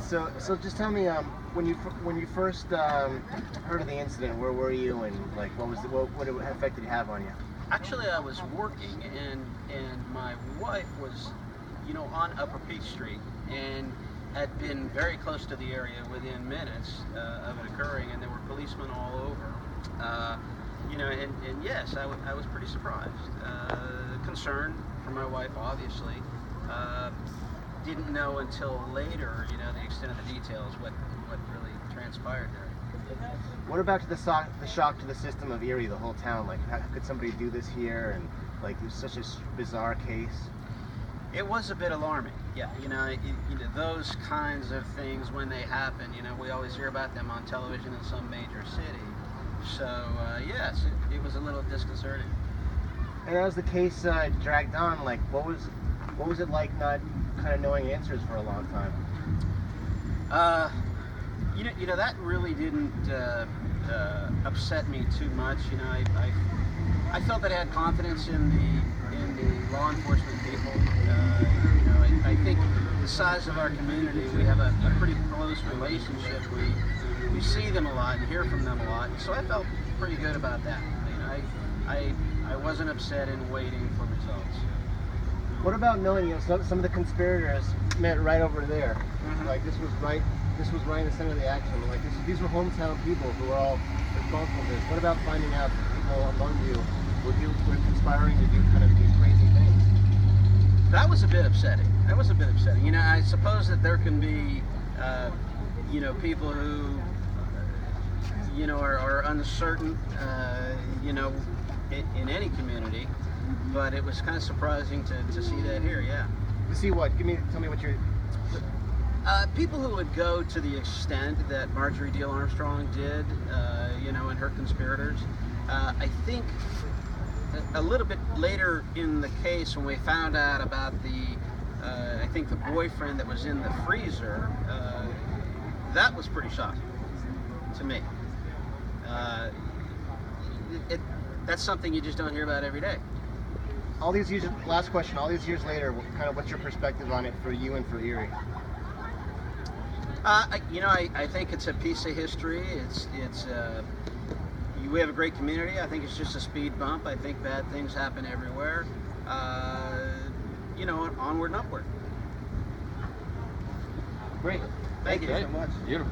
So just tell me, when you first heard of the incident, where were you, and like what effect did it have on you? Actually, I was working, and my wife was, on Upper Peach Street, and had been very close to the area within minutes of it occurring, and there were policemen all over. And yes, I was pretty surprised. Concerned for my wife, obviously. Didn't know until later, the extent of the details, what really transpired there. What about the shock to the system of Erie, the whole town? Like, how could somebody do this here, and like it was such a bizarre case? It was a bit alarming. Yeah, those kinds of things when they happen, we always hear about them on television in some major city. So yes, it was a little disconcerting. And as the case dragged on, like what was it like not kind of knowing answers for a long time? That really didn't upset me too much. I felt that I had confidence in the law enforcement people. I think the size of our community, we have a pretty close relationship. We see them a lot and hear from them a lot, so I felt pretty good about that. I wasn't upset in waiting for results. What about knowing, some of the conspirators met right over there? Mm-hmm. Like this was right in the center of the action. Like these were hometown people who were all responsible for this. What about finding out that people among you were conspiring to do kind of these crazy things? That was a bit upsetting. I suppose that there can be, people who, are uncertain, in any community, but it was kind of surprising to see that here, yeah. To see what? Tell me what you're... People who would go to the extent that Marjorie Diehl Armstrong did, and her conspirators. I think a little bit later in the case, when we found out about I think the boyfriend that was in the freezer, that was pretty shocking to me. That's something you just don't hear about every day. Last question, all these years later, what's your perspective on it for you and for Erie? I think it's a piece of history. We have a great community. I think it's just a speed bump. I think bad things happen everywhere. Onward and upward. Great. Thank you Great. so much. Beautiful.